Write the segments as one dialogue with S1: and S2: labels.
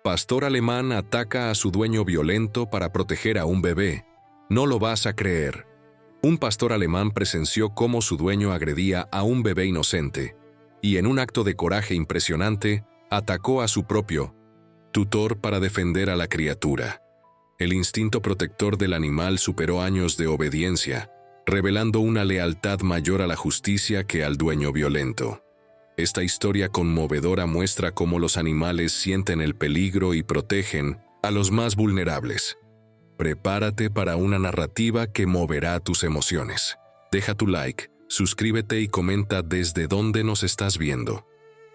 S1: Pastor alemán ataca a su dueño violento para proteger a un bebé. No lo vas a creer. Un pastor alemán presenció cómo su dueño agredía a un bebé inocente y en un acto de coraje impresionante atacó a su propio tutor para defender a la criatura. El instinto protector del animal superó años de obediencia, revelando una lealtad mayor a la justicia que al dueño violento. Esta historia conmovedora muestra cómo los animales sienten el peligro y protegen a los más vulnerables. Prepárate para una narrativa que moverá tus emociones. Deja tu like, suscríbete y comenta desde dónde nos estás viendo.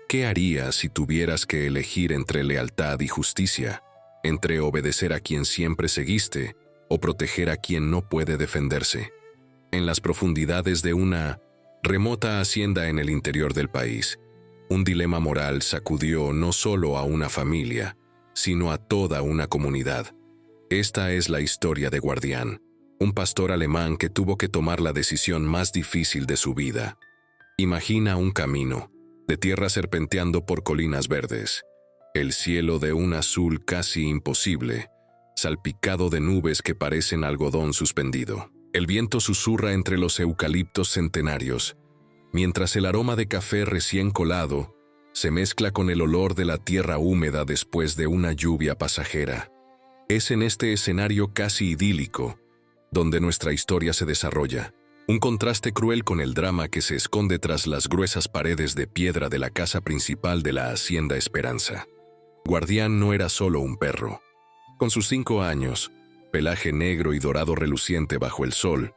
S1: ¿Qué harías si tuvieras que elegir entre lealtad y justicia? Entre obedecer a quien siempre seguiste o proteger a quien no puede defenderse. En las profundidades de una remota hacienda en el interior del país, un dilema moral sacudió no solo a una familia, sino a toda una comunidad. Esta es la historia de Guardián, un pastor alemán que tuvo que tomar la decisión más difícil de su vida. Imagina un camino, de tierra serpenteando por colinas verdes, el cielo de un azul casi imposible, salpicado de nubes que parecen algodón suspendido. El viento susurra entre los eucaliptos centenarios, mientras el aroma de café recién colado se mezcla con el olor de la tierra húmeda después de una lluvia pasajera. Es en este escenario casi idílico donde nuestra historia se desarrolla, un contraste cruel con el drama que se esconde tras las gruesas paredes de piedra de la casa principal de la Hacienda Esperanza. Guardián no era solo un perro. Con sus 5 años, pelaje negro y dorado reluciente bajo el sol,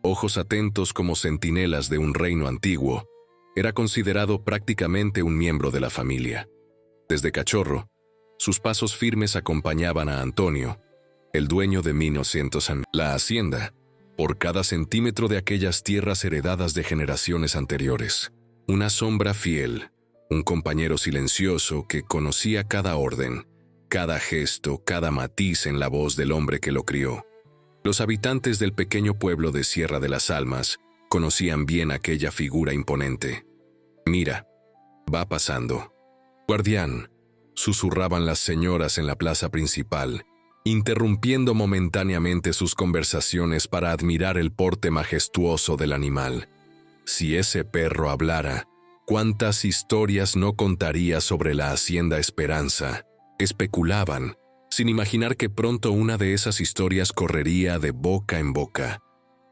S1: ojos atentos como centinelas de un reino antiguo, era considerado prácticamente un miembro de la familia. Desde cachorro, sus pasos firmes acompañaban a Antonio, el dueño de 1900 años. La hacienda, por cada centímetro de aquellas tierras heredadas de generaciones anteriores. Una sombra fiel, un compañero silencioso que conocía cada orden, cada gesto, cada matiz en la voz del hombre que lo crió. Los habitantes del pequeño pueblo de Sierra de las Almas conocían bien aquella figura imponente. «Mira, va pasando». «Guardián», susurraban las señoras en la plaza principal, interrumpiendo momentáneamente sus conversaciones para admirar el porte majestuoso del animal. Si ese perro hablara, ¿cuántas historias no contaría sobre la Hacienda Esperanza? Especulaban, sin imaginar que pronto una de esas historias correría de boca en boca,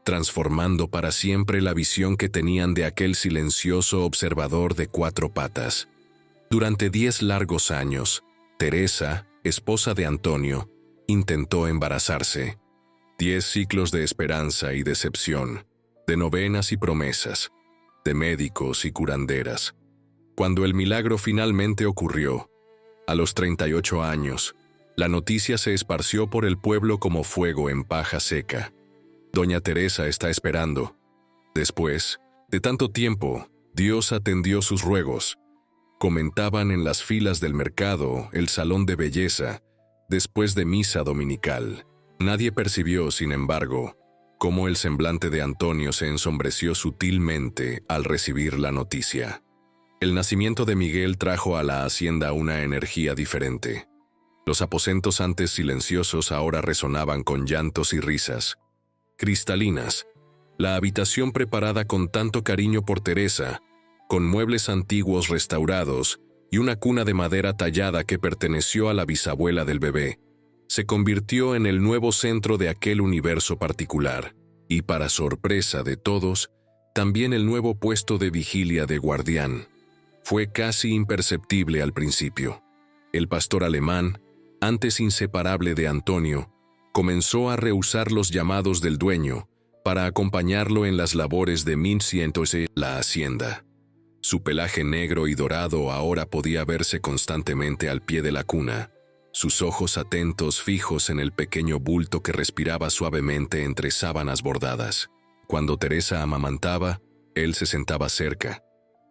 S1: transformando para siempre la visión que tenían de aquel silencioso observador de 4 patas. Durante 10 largos años, Teresa, esposa de Antonio, intentó embarazarse. 10 ciclos de esperanza y decepción, de novenas y promesas, de médicos y curanderas. Cuando el milagro finalmente ocurrió, a los 38 años, la noticia se esparció por el pueblo como fuego en paja seca. Doña Teresa está esperando. Después de tanto tiempo, Dios atendió sus ruegos. Comentaban en las filas del mercado, el salón de belleza, después de misa dominical. Nadie percibió, sin embargo, cómo el semblante de Antonio se ensombreció sutilmente al recibir la noticia. El nacimiento de Miguel trajo a la hacienda una energía diferente. Los aposentos antes silenciosos ahora resonaban con llantos y risas. Cristalinas, la habitación preparada con tanto cariño por Teresa, con muebles antiguos restaurados y una cuna de madera tallada que perteneció a la bisabuela del bebé, se convirtió en el nuevo centro de aquel universo particular, y para sorpresa de todos, también el nuevo puesto de vigilia de Guardián. Fue casi imperceptible al principio. El pastor alemán, antes inseparable de Antonio, comenzó a rehusar los llamados del dueño para acompañarlo en las labores de 1100 la hacienda. Su pelaje negro y dorado ahora podía verse constantemente al pie de la cuna, sus ojos atentos fijos en el pequeño bulto que respiraba suavemente entre sábanas bordadas. Cuando Teresa amamantaba, él se sentaba cerca,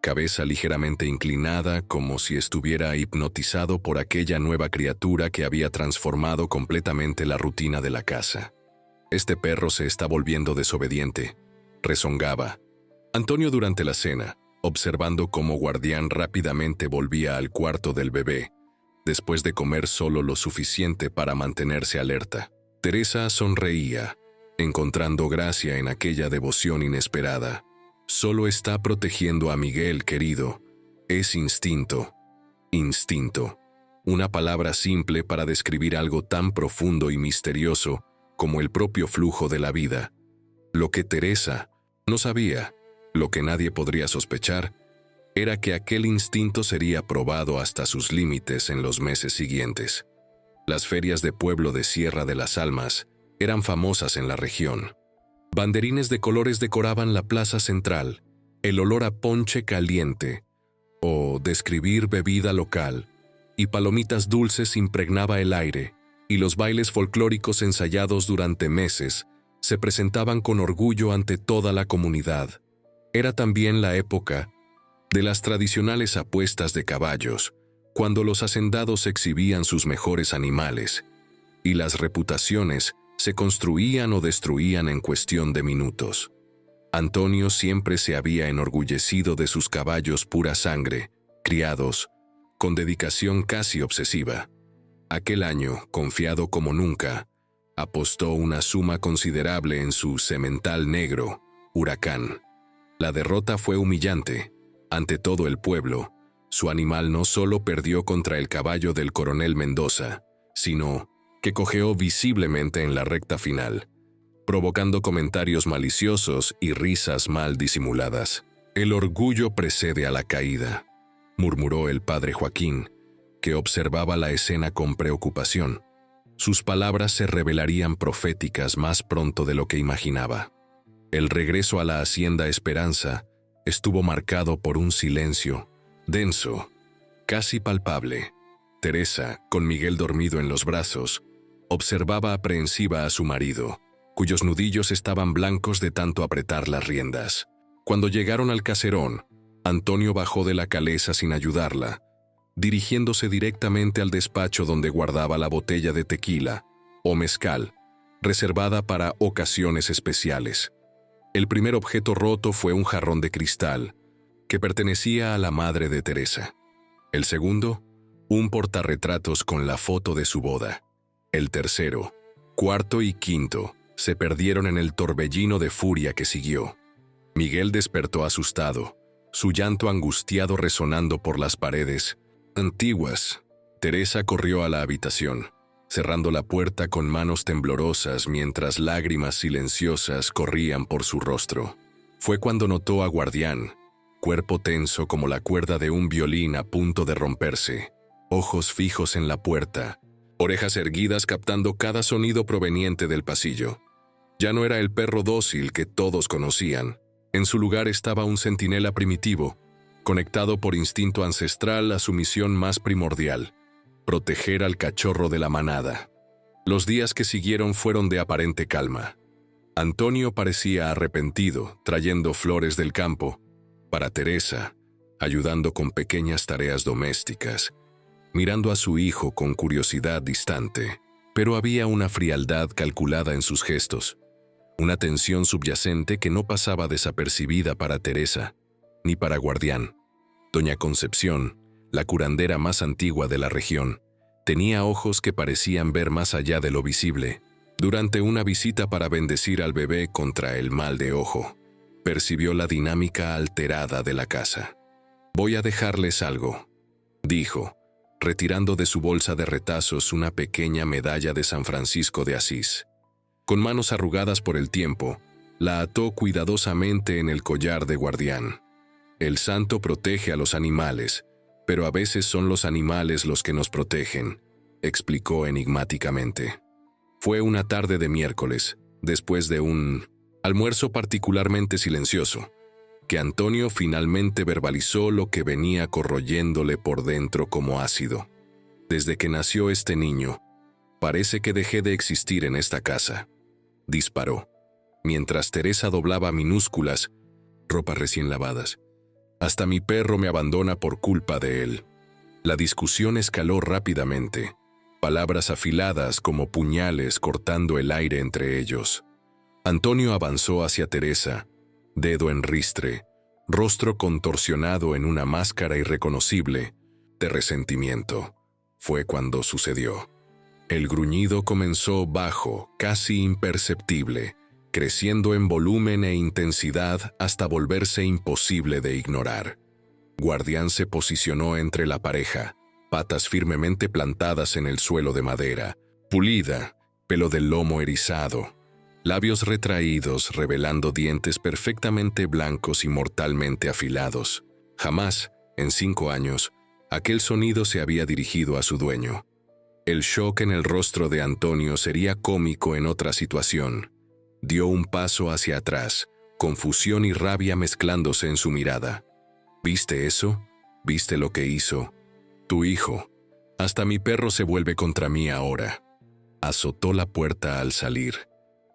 S1: cabeza ligeramente inclinada como si estuviera hipnotizado por aquella nueva criatura que había transformado completamente la rutina de la casa. «Este perro se está volviendo desobediente», rezongaba Antonio durante la cena, observando cómo Guardián rápidamente volvía al cuarto del bebé, después de comer solo lo suficiente para mantenerse alerta. Teresa sonreía, encontrando gracia en aquella devoción inesperada. Solo está protegiendo a Miguel, querido. Es instinto. Instinto. Una palabra simple para describir algo tan profundo y misterioso como el propio flujo de la vida. Lo que Teresa no sabía, lo que nadie podría sospechar, era que aquel instinto sería probado hasta sus límites en los meses siguientes. Las ferias de pueblo de Sierra de las Almas eran famosas en la región. Banderines de colores decoraban la plaza central, el olor a ponche caliente o describir bebida local y palomitas dulces impregnaba el aire, y los bailes folclóricos ensayados durante meses se presentaban con orgullo ante toda la comunidad. Era también la época de las tradicionales apuestas de caballos, cuando los hacendados exhibían sus mejores animales, y las reputaciones se construían o destruían en cuestión de minutos. Antonio siempre se había enorgullecido de sus caballos pura sangre, criados, con dedicación casi obsesiva. Aquel año, confiado como nunca, apostó una suma considerable en su semental negro, Huracán. La derrota fue humillante. Ante todo el pueblo, su animal no solo perdió contra el caballo del coronel Mendoza, sino que cojeó visiblemente en la recta final, provocando comentarios maliciosos y risas mal disimuladas. «El orgullo precede a la caída», murmuró el padre Joaquín, que observaba la escena con preocupación. Sus palabras se revelarían proféticas más pronto de lo que imaginaba. El regreso a la hacienda Esperanza estuvo marcado por un silencio denso, casi palpable. Teresa, con Miguel dormido en los brazos, observaba aprensiva a su marido, cuyos nudillos estaban blancos de tanto apretar las riendas. Cuando llegaron al caserón, Antonio bajó de la calesa sin ayudarla, dirigiéndose directamente al despacho donde guardaba la botella de tequila, o mezcal, reservada para ocasiones especiales. El primer objeto roto fue un jarrón de cristal, que pertenecía a la madre de Teresa. El segundo, un portarretratos con la foto de su boda. El tercero, cuarto y quinto se perdieron en el torbellino de furia que siguió. Miguel despertó asustado, su llanto angustiado resonando por las paredes antiguas. Teresa corrió a la habitación, cerrando la puerta con manos temblorosas mientras lágrimas silenciosas corrían por su rostro. Fue cuando notó a Guardián, cuerpo tenso como la cuerda de un violín a punto de romperse, ojos fijos en la puerta, orejas erguidas captando cada sonido proveniente del pasillo. Ya no era el perro dócil que todos conocían. En su lugar estaba un centinela primitivo, conectado por instinto ancestral a su misión más primordial: proteger al cachorro de la manada. Los días que siguieron fueron de aparente calma. Antonio parecía arrepentido, trayendo flores del campo para Teresa, ayudando con pequeñas tareas domésticas, mirando a su hijo con curiosidad distante. Pero había una frialdad calculada en sus gestos, una tensión subyacente que no pasaba desapercibida para Teresa, ni para Guardián. Doña Concepción, la curandera más antigua de la región, tenía ojos que parecían ver más allá de lo visible. Durante una visita para bendecir al bebé contra el mal de ojo, percibió la dinámica alterada de la casa. «Voy a dejarles algo», dijo, retirando de su bolsa de retazos una pequeña medalla de San Francisco de Asís. Con manos arrugadas por el tiempo, la ató cuidadosamente en el collar de Guardián. «El santo protege a los animales, pero a veces son los animales los que nos protegen», explicó enigmáticamente. Fue una tarde de miércoles, después de un almuerzo particularmente silencioso, que Antonio finalmente verbalizó lo que venía corroyéndole por dentro como ácido. «Desde que nació este niño, parece que dejé de existir en esta casa», disparó, mientras Teresa doblaba minúsculas ropas recién lavadas. «Hasta mi perro me abandona por culpa de él». La discusión escaló rápidamente, palabras afiladas como puñales cortando el aire entre ellos. Antonio avanzó hacia Teresa, dedo en ristre, rostro contorsionado en una máscara irreconocible de resentimiento. fue cuando sucedió. El gruñido comenzó bajo, casi imperceptible, creciendo en volumen e intensidad hasta volverse imposible de ignorar. Guardián se posicionó entre la pareja, patas firmemente plantadas en el suelo de madera, pulida, pelo del lomo erizado, labios retraídos revelando dientes perfectamente blancos y mortalmente afilados. Jamás, en 5 años, aquel sonido se había dirigido a su dueño. El shock en el rostro de Antonio sería cómico en otra situación. Dio un paso hacia atrás, confusión y rabia mezclándose en su mirada. ¿Viste eso? ¿Viste lo que hizo? Tu hijo. Hasta mi perro se vuelve contra mí ahora. Azotó la puerta al salir,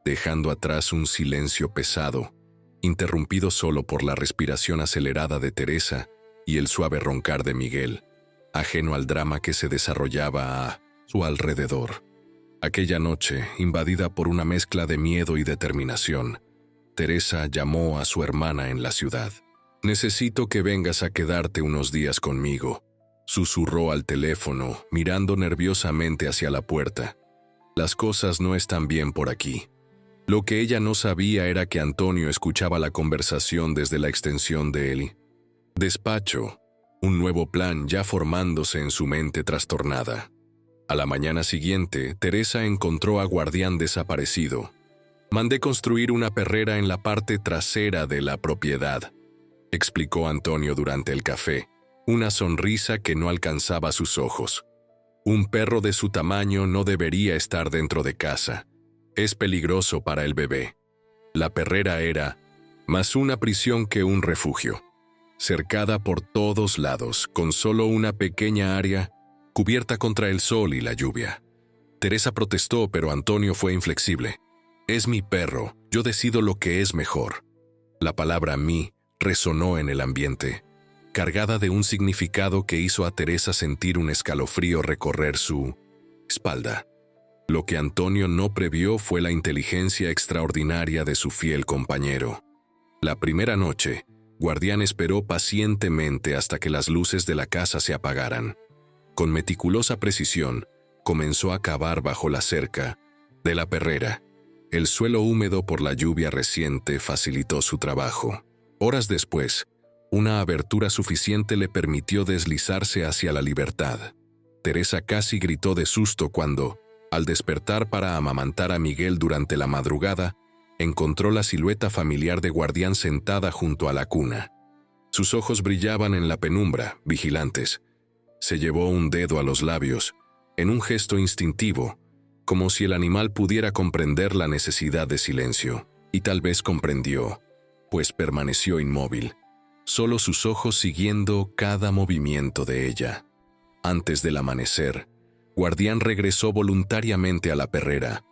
S1: dejando atrás un silencio pesado, interrumpido solo por la respiración acelerada de Teresa y el suave roncar de Miguel, ajeno al drama que se desarrollaba a su alrededor. Aquella noche, invadida por una mezcla de miedo y determinación, Teresa llamó a su hermana en la ciudad. «Necesito que vengas a quedarte unos días conmigo», susurró al teléfono, mirando nerviosamente hacia la puerta. «Las cosas no están bien por aquí». Lo que ella no sabía era que Antonio escuchaba la conversación desde la extensión del despacho, un nuevo plan ya formándose en su mente trastornada. A la mañana siguiente, Teresa encontró a Guardián desaparecido. «Mandé construir una perrera en la parte trasera de la propiedad», explicó Antonio durante el café, una sonrisa que no alcanzaba sus ojos. «Un perro de su tamaño no debería estar dentro de casa. Es peligroso para el bebé». La perrera era más una prisión que un refugio, cercada por todos lados, con solo una pequeña área cubierta contra el sol y la lluvia. Teresa protestó, pero Antonio fue inflexible. «Es mi perro, yo decido lo que es mejor». La palabra «mí» resonó en el ambiente, cargada de un significado que hizo a Teresa sentir un escalofrío recorrer su espalda. Lo que Antonio no previó fue la inteligencia extraordinaria de su fiel compañero. La primera noche, Guardián esperó pacientemente hasta que las luces de la casa se apagaran. Con meticulosa precisión, comenzó a cavar bajo la cerca de la perrera. El suelo húmedo por la lluvia reciente facilitó su trabajo. Horas después, una abertura suficiente le permitió deslizarse hacia la libertad. Teresa casi gritó de susto cuando, al despertar para amamantar a Miguel durante la madrugada, encontró la silueta familiar de Guardián sentada junto a la cuna. Sus ojos brillaban en la penumbra, vigilantes. Se llevó un dedo a los labios, en un gesto instintivo, como si el animal pudiera comprender la necesidad de silencio. Y tal vez comprendió, pues permaneció inmóvil, solo sus ojos siguiendo cada movimiento de ella. Antes del amanecer, Guardián regresó voluntariamente a la perrera,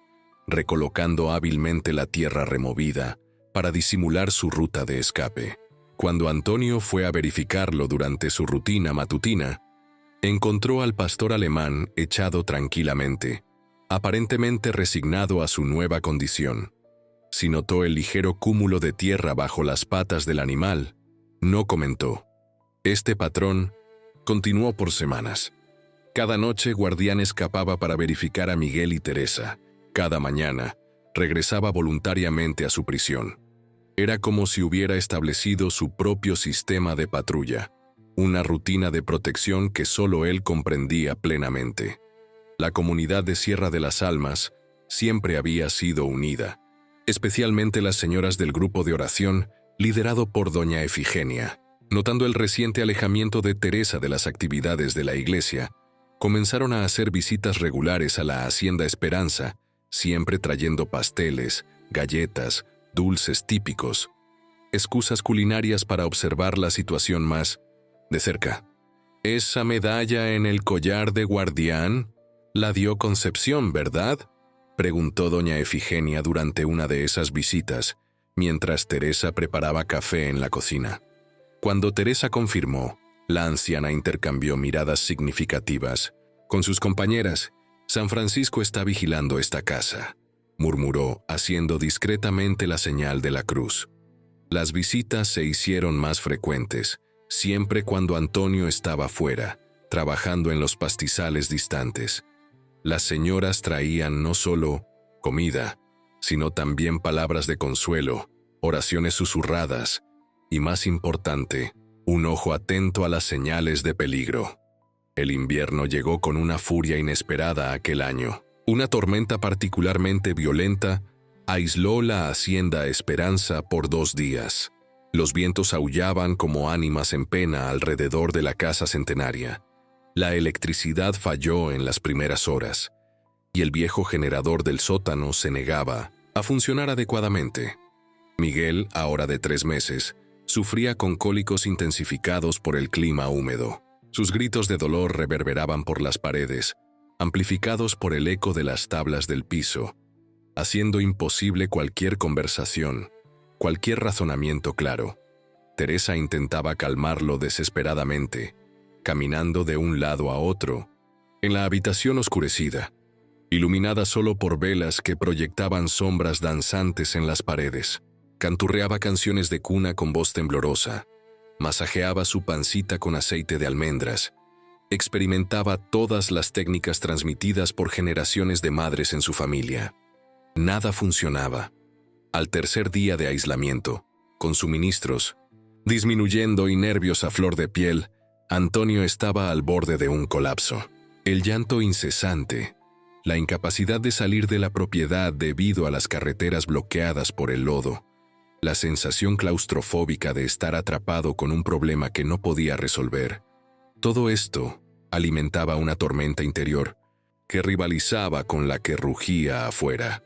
S1: recolocando hábilmente la tierra removida para disimular su ruta de escape. Cuando Antonio fue a verificarlo durante su rutina matutina, encontró al pastor alemán echado tranquilamente, aparentemente resignado a su nueva condición. Si notó el ligero cúmulo de tierra bajo las patas del animal, no comentó. Este patrón continuó por semanas. Cada noche Guardián escapaba para verificar a Miguel y Teresa. Cada mañana regresaba voluntariamente a su prisión. Era como si hubiera establecido su propio sistema de patrulla, una rutina de protección que solo él comprendía plenamente. La comunidad de Sierra de las Almas siempre había sido unida, especialmente las señoras del grupo de oración liderado por doña Efigenia. Notando el reciente alejamiento de Teresa de las actividades de la iglesia, comenzaron a hacer visitas regulares a la Hacienda Esperanza, siempre trayendo pasteles, galletas, dulces típicos, excusas culinarias para observar la situación más de cerca. «Esa medalla en el collar de Guardián la dio Concepción, ¿verdad?», preguntó doña Efigenia durante una de esas visitas, mientras Teresa preparaba café en la cocina. Cuando Teresa confirmó, la anciana intercambió miradas significativas. «Con sus compañeras, San Francisco está vigilando esta casa», murmuró, haciendo discretamente la señal de la cruz. Las visitas se hicieron más frecuentes, siempre cuando Antonio estaba fuera, trabajando en los pastizales distantes. Las señoras traían no solo comida, sino también palabras de consuelo, oraciones susurradas y, más importante, un ojo atento a las señales de peligro. El invierno llegó con una furia inesperada aquel año. Una tormenta particularmente violenta aisló la hacienda Esperanza por 2 días. Los vientos aullaban como ánimas en pena alrededor de la casa centenaria. La electricidad falló en las primeras horas, y el viejo generador del sótano se negaba a funcionar adecuadamente. Miguel, ahora de 3 meses, sufría con cólicos intensificados por el clima húmedo. Sus gritos de dolor reverberaban por las paredes, amplificados por el eco de las tablas del piso, haciendo imposible cualquier conversación, cualquier razonamiento claro. Teresa intentaba calmarlo desesperadamente, caminando de un lado a otro, en la habitación oscurecida, iluminada solo por velas que proyectaban sombras danzantes en las paredes. Canturreaba canciones de cuna con voz temblorosa, masajeaba su pancita con aceite de almendras, experimentaba todas las técnicas transmitidas por generaciones de madres en su familia. Nada funcionaba. Al tercer día de aislamiento, con suministros disminuyendo y nervios a flor de piel, Antonio estaba al borde de un colapso. El llanto incesante, la incapacidad de salir de la propiedad debido a las carreteras bloqueadas por el lodo, la sensación claustrofóbica de estar atrapado con un problema que no podía resolver. Todo esto alimentaba una tormenta interior que rivalizaba con la que rugía afuera.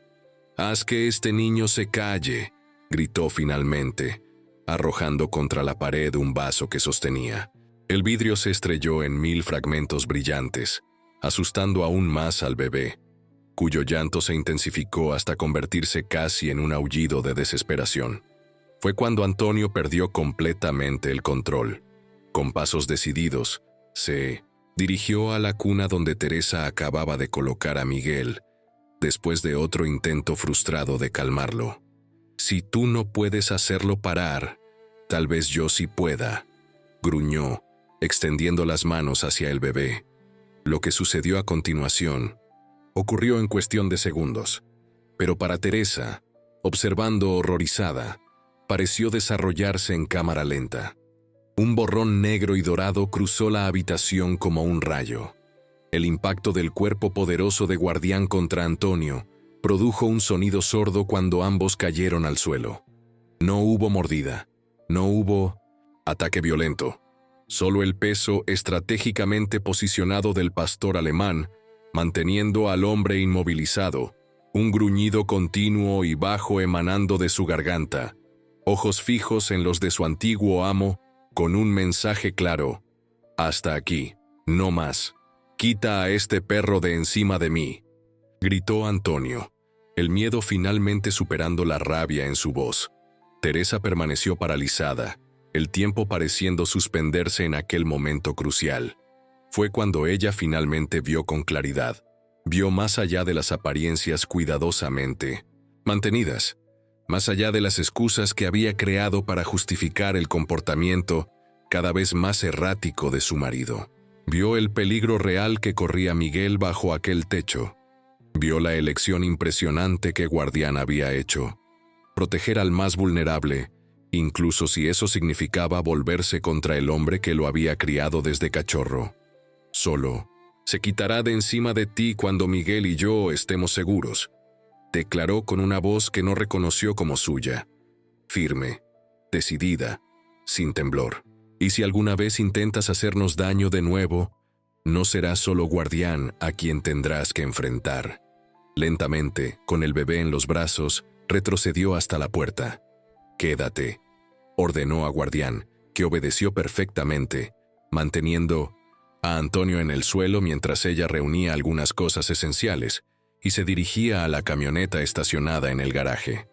S1: «Haz que este niño se calle», gritó finalmente, arrojando contra la pared un vaso que sostenía. El vidrio se estrelló en 1000 fragmentos brillantes, asustando aún más al bebé, cuyo llanto se intensificó hasta convertirse casi en un aullido de desesperación. Fue cuando Antonio perdió completamente el control. Con pasos decididos, se dirigió a la cuna donde Teresa acababa de colocar a Miguel, después de otro intento frustrado de calmarlo. «Si tú no puedes hacerlo parar, tal vez yo sí pueda», gruñó, extendiendo las manos hacia el bebé. Lo que sucedió a continuación ocurrió en cuestión de segundos, pero para Teresa, observando horrorizada, pareció desarrollarse en cámara lenta. Un borrón negro y dorado cruzó la habitación como un rayo. El impacto del cuerpo poderoso de Guardián contra Antonio produjo un sonido sordo cuando ambos cayeron al suelo. No hubo mordida, no hubo ataque violento. Solo el peso estratégicamente posicionado del pastor alemán, manteniendo al hombre inmovilizado, un gruñido continuo y bajo emanando de su garganta, ojos fijos en los de su antiguo amo, con un mensaje claro: «Hasta aquí, no más. Quita a este perro de encima de mí», gritó Antonio, el miedo finalmente superando la rabia en su voz. Teresa permaneció paralizada, el tiempo pareciendo suspenderse en aquel momento crucial. Fue cuando ella finalmente vio con claridad, vio más allá de las apariencias cuidadosamente mantenidas, más allá de las excusas que había creado para justificar el comportamiento cada vez más errático de su marido. Vio el peligro real que corría Miguel bajo aquel techo. Vio la elección impresionante que Guardián había hecho: proteger al más vulnerable, incluso si eso significaba volverse contra el hombre que lo había criado desde cachorro. «Solo se quitará de encima de ti cuando Miguel y yo estemos seguros», declaró con una voz que no reconoció como suya, firme, decidida, sin temblor. «Y si alguna vez intentas hacernos daño de nuevo, no será solo Guardián a quien tendrás que enfrentar». Lentamente, con el bebé en los brazos, retrocedió hasta la puerta. «Quédate», ordenó a Guardián, que obedeció perfectamente, manteniendo a Antonio en el suelo mientras ella reunía algunas cosas esenciales y se dirigía a la camioneta estacionada en el garaje.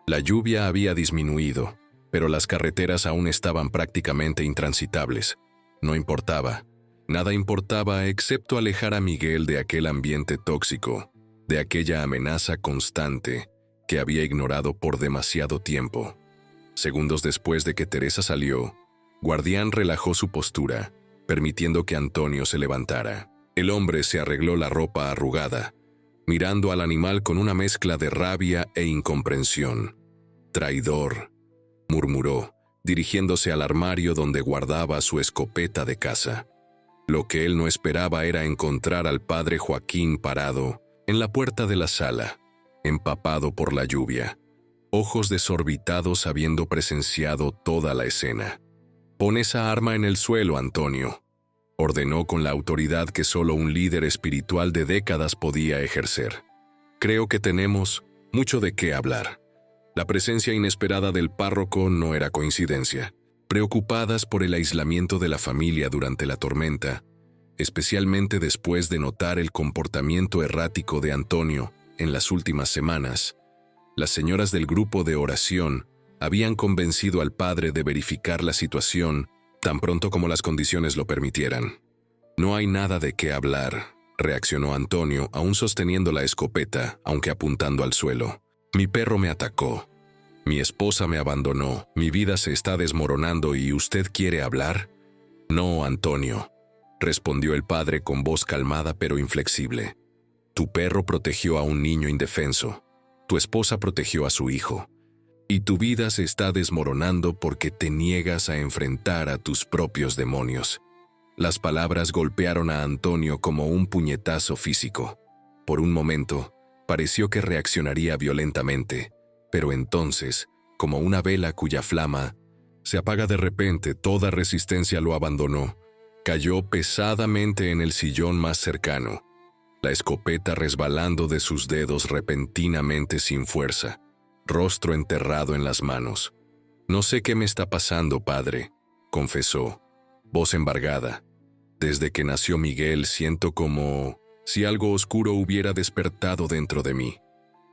S1: La lluvia había disminuido, pero las carreteras aún estaban prácticamente intransitables. No importaba. Nada importaba excepto alejar a Miguel de aquel ambiente tóxico, de aquella amenaza constante que había ignorado por demasiado tiempo. Segundos después de que Teresa salió, Guardián relajó su postura, permitiendo que Antonio se levantara. El hombre se arregló la ropa arrugada, mirando al animal con una mezcla de rabia e incomprensión. «Traidor», murmuró, dirigiéndose al armario donde guardaba su escopeta de caza. Lo que él no esperaba era encontrar al padre Joaquín parado en la puerta de la sala, empapado por la lluvia, ojos desorbitados habiendo presenciado toda la escena. «Pon esa arma en el suelo, Antonio», ordenó con la autoridad que solo un líder espiritual de décadas podía ejercer. «Creo que tenemos mucho de qué hablar». La presencia inesperada del párroco no era coincidencia. Preocupadas por el aislamiento de la familia durante la tormenta, especialmente después de notar el comportamiento errático de Antonio en las últimas semanas, las señoras del grupo de oración habían convencido al padre de verificar la situación tan pronto como las condiciones lo permitieran. «No hay nada de qué hablar», reaccionó Antonio, aún sosteniendo la escopeta, aunque apuntando al suelo. «Mi perro me atacó. Mi esposa me abandonó. Mi vida se está desmoronando y ¿usted quiere hablar?» «No, Antonio», respondió el padre con voz calmada pero inflexible. «Tu perro protegió a un niño indefenso. Tu esposa protegió a su hijo. Y tu vida se está desmoronando porque te niegas a enfrentar a tus propios demonios». Las palabras golpearon a Antonio como un puñetazo físico. Por un momento, pareció que reaccionaría violentamente, pero entonces, como una vela cuya flama se apaga de repente, toda resistencia lo abandonó. Cayó pesadamente en el sillón más cercano, la escopeta resbalando de sus dedos repentinamente sin fuerza, rostro enterrado en las manos. «No sé qué me está pasando, padre», confesó, voz embargada. «Desde que nació Miguel siento como si algo oscuro hubiera despertado dentro de mí,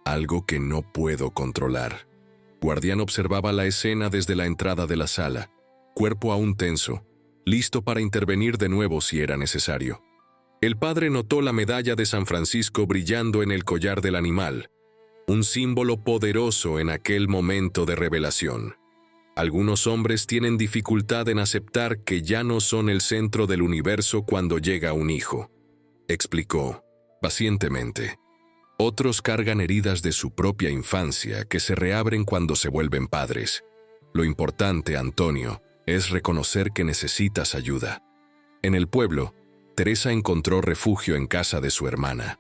S1: algo que no puedo controlar». Guardián observaba la escena desde la entrada de la sala, cuerpo aún tenso, listo para intervenir de nuevo si era necesario. El padre notó la medalla de San Francisco brillando en el collar del animal, un símbolo poderoso en aquel momento de revelación. Algunos hombres tienen dificultad en aceptar que ya no son el centro del universo cuando llega un hijo, explicó, pacientemente. Otros cargan heridas de su propia infancia que se reabren cuando se vuelven padres. Lo importante, Antonio, es reconocer que necesitas ayuda. En el pueblo, Teresa encontró refugio en casa de su hermana.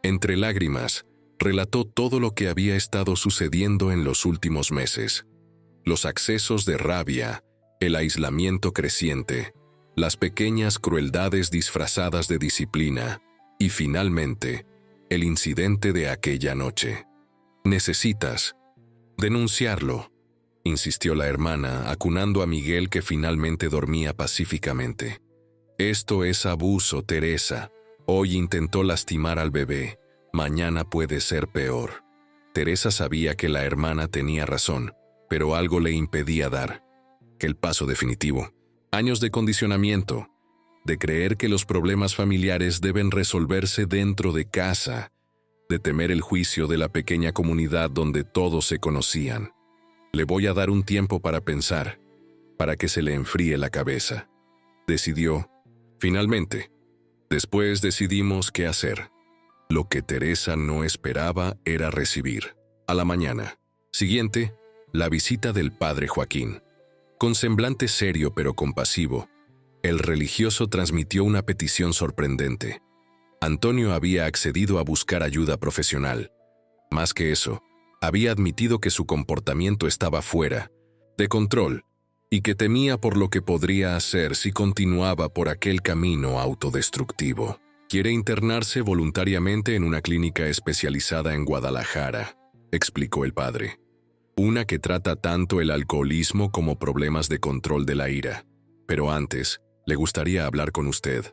S1: Entre lágrimas, relató todo lo que había estado sucediendo en los últimos meses. Los accesos de rabia, el aislamiento creciente, las pequeñas crueldades disfrazadas de disciplina y, finalmente, el incidente de aquella noche. «Necesitas denunciarlo», insistió la hermana, acunando a Miguel que finalmente dormía pacíficamente. «Esto es abuso, Teresa. Hoy intentó lastimar al bebé. Mañana puede ser peor». Teresa sabía que la hermana tenía razón, pero algo le impedía dar el paso definitivo. Años de condicionamiento, de creer que los problemas familiares deben resolverse dentro de casa, de temer el juicio de la pequeña comunidad donde todos se conocían. «Le voy a dar un tiempo para pensar, para que se le enfríe la cabeza», decidió. Finalmente, después decidimos qué hacer. Lo que Teresa no esperaba era recibir, a la mañana siguiente, la visita del padre Joaquín. Con semblante serio pero compasivo, el religioso transmitió una petición sorprendente. Antonio había accedido a buscar ayuda profesional. Más que eso, había admitido que su comportamiento estaba fuera de control y que temía por lo que podría hacer si continuaba por aquel camino autodestructivo. «Quiere internarse voluntariamente en una clínica especializada en Guadalajara», explicó el padre. «Una que trata tanto el alcoholismo como problemas de control de la ira. Pero antes, le gustaría hablar con usted».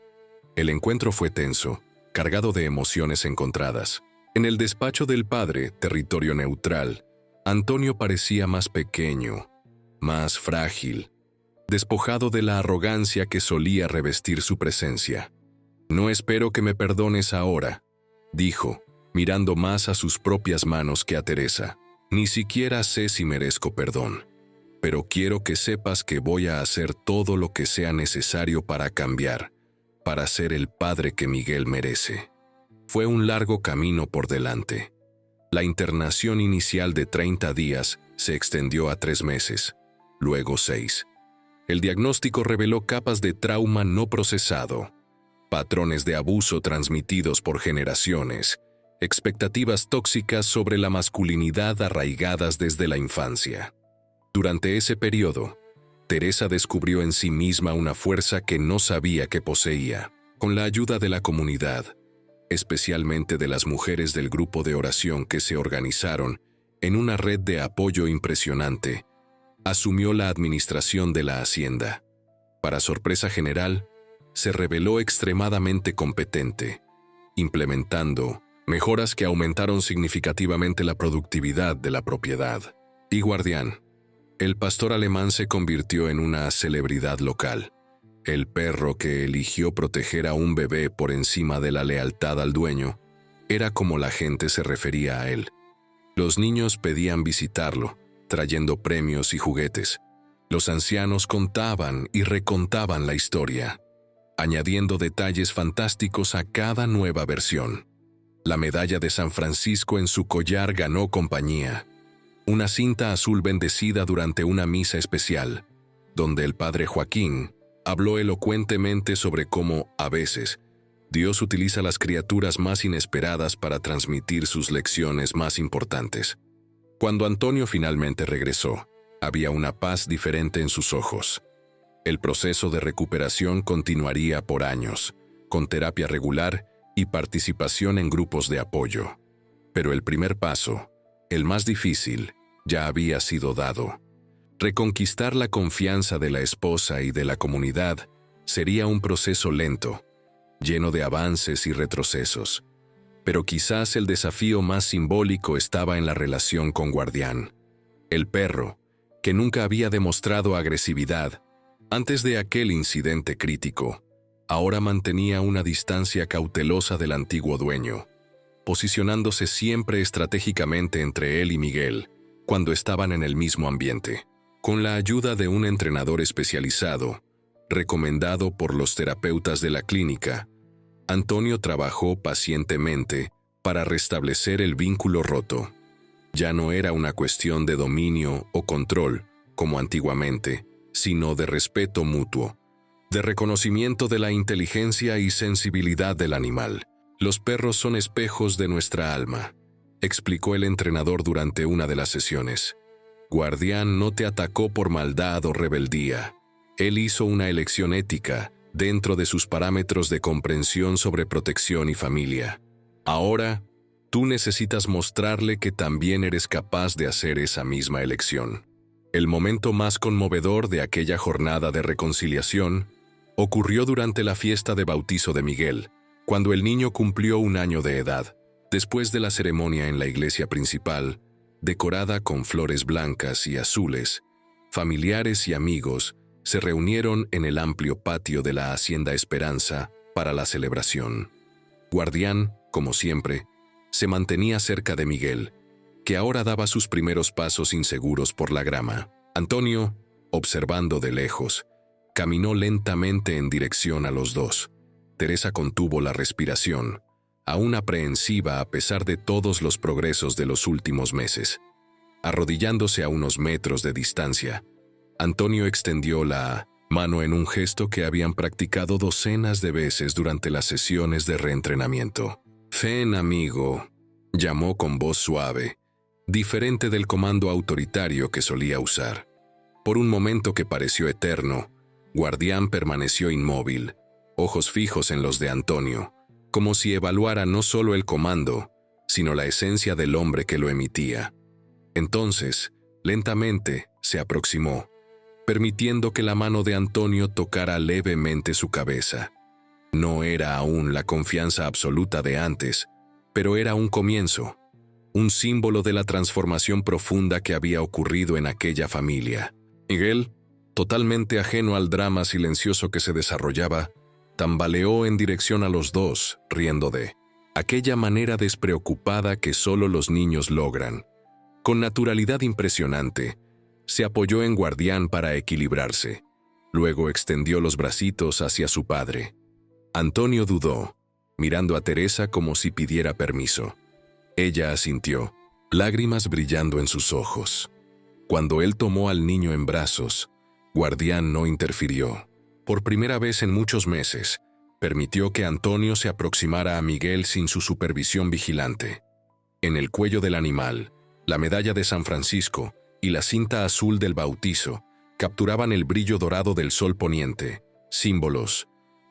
S1: El encuentro fue tenso, cargado de emociones encontradas. En el despacho del padre, territorio neutral, Antonio parecía más pequeño, más frágil, despojado de la arrogancia que solía revestir su presencia. «No espero que me perdones ahora», dijo, mirando más a sus propias manos que a Teresa. «Ni siquiera sé si merezco perdón». pero quiero que sepas que voy a hacer todo lo que sea necesario para cambiar, para ser el padre que Miguel merece. Fue un largo camino por delante. La internación inicial de 30 días se extendió a 3 meses, luego 6. El diagnóstico reveló capas de trauma no procesado, patrones de abuso transmitidos por generaciones, expectativas tóxicas sobre la masculinidad arraigadas desde la infancia. Durante ese periodo, Teresa descubrió en sí misma una fuerza que no sabía que poseía. Con la ayuda de la comunidad, especialmente de las mujeres del grupo de oración que se organizaron en una red de apoyo impresionante, asumió la administración de la hacienda. Para sorpresa general, se reveló extremadamente competente, implementando mejoras que aumentaron significativamente la productividad de la propiedad. Y Guardián, el pastor alemán, se convirtió en una celebridad local. El perro que eligió proteger a un bebé por encima de la lealtad al dueño era como la gente se refería a él. Los niños pedían visitarlo, trayendo premios y juguetes. Los ancianos contaban y recontaban la historia, añadiendo detalles fantásticos a cada nueva versión. La medalla de San Francisco en su collar ganó compañía. Una cinta azul bendecida durante una misa especial, donde el padre Joaquín habló elocuentemente sobre cómo, a veces, Dios utiliza las criaturas más inesperadas para transmitir sus lecciones más importantes. Cuando Antonio finalmente regresó, había una paz diferente en sus ojos. El proceso de recuperación continuaría por años, con terapia regular y participación en grupos de apoyo. Pero el primer paso, el más difícil, ya había sido dado. Reconquistar la confianza de la esposa y de la comunidad sería un proceso lento, lleno de avances y retrocesos. Pero quizás el desafío más simbólico estaba en la relación con Guardián. El perro, que nunca había demostrado agresividad antes de aquel incidente crítico, ahora mantenía una distancia cautelosa del antiguo dueño, posicionándose siempre estratégicamente entre él y Miguel cuando estaban en el mismo ambiente. Con la ayuda de un entrenador especializado, recomendado por los terapeutas de la clínica, Antonio trabajó pacientemente para restablecer el vínculo roto. Ya no era una cuestión de dominio o control, como antiguamente, sino de respeto mutuo, de reconocimiento de la inteligencia y sensibilidad del animal. Los perros son espejos de nuestra alma, explicó el entrenador durante una de las sesiones. Guardián no te atacó por maldad o rebeldía. Él hizo una elección ética dentro de sus parámetros de comprensión sobre protección y familia. Ahora, tú necesitas mostrarle que también eres capaz de hacer esa misma elección. El momento más conmovedor de aquella jornada de reconciliación ocurrió durante la fiesta de bautizo de Miguel, cuando el niño cumplió 1 año de edad. Después de la ceremonia en la iglesia principal, decorada con flores blancas y azules, familiares y amigos se reunieron en el amplio patio de la Hacienda Esperanza para la celebración. Guardián, como siempre, se mantenía cerca de Miguel, que ahora daba sus primeros pasos inseguros por la grama. Antonio, observando de lejos, caminó lentamente en dirección a los dos. Teresa contuvo la respiración, aún aprehensiva a pesar de todos los progresos de los últimos meses. Arrodillándose a unos metros de distancia, Antonio extendió la mano en un gesto que habían practicado docenas de veces durante las sesiones de reentrenamiento. «Ven, amigo», llamó con voz suave, diferente del comando autoritario que solía usar. Por un momento que pareció eterno, Guardián permaneció inmóvil, ojos fijos en los de Antonio, como si evaluara no solo el comando, sino la esencia del hombre que lo emitía. Entonces, lentamente, se aproximó, permitiendo que la mano de Antonio tocara levemente su cabeza. No era aún la confianza absoluta de antes, pero era un comienzo, un símbolo de la transformación profunda que había ocurrido en aquella familia. Miguel, totalmente ajeno al drama silencioso que se desarrollaba, tambaleó en dirección a los dos, riendo de aquella manera despreocupada que solo los niños logran. Con naturalidad impresionante, Se apoyó en Guardián para equilibrarse. Luego extendió los bracitos hacia su padre. Antonio dudó, mirando a Teresa como si pidiera permiso. Ella asintió, lágrimas brillando en sus ojos. Cuando él tomó al niño en brazos, Guardián no interfirió. Por primera vez en muchos meses, permitió que Antonio se aproximara a Miguel sin su supervisión vigilante. En el cuello del animal, la medalla de San Francisco y la cinta azul del bautizo capturaban el brillo dorado del sol poniente, símbolos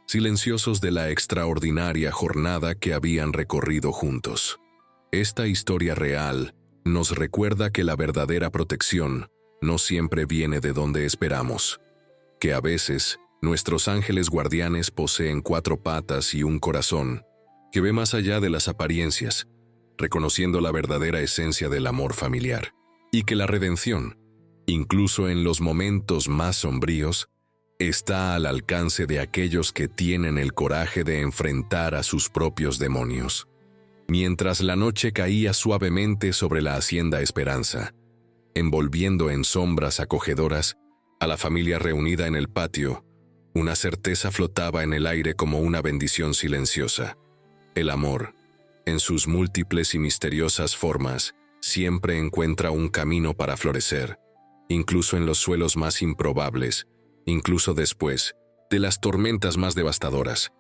S1: silenciosos de la extraordinaria jornada que habían recorrido juntos. Esta historia real nos recuerda que la verdadera protección no siempre viene de donde esperamos, que a veces nuestros ángeles guardianes poseen 4 patas y un corazón que ve más allá de las apariencias, reconociendo la verdadera esencia del amor familiar, y que la redención, incluso en los momentos más sombríos, está al alcance de aquellos que tienen el coraje de enfrentar a sus propios demonios. Mientras la noche caía suavemente sobre la hacienda Esperanza, envolviendo en sombras acogedoras a la familia reunida en el patio, una certeza flotaba en el aire como una bendición silenciosa. El amor, en sus múltiples y misteriosas formas, siempre encuentra un camino para florecer, incluso en los suelos más improbables, incluso después de las tormentas más devastadoras.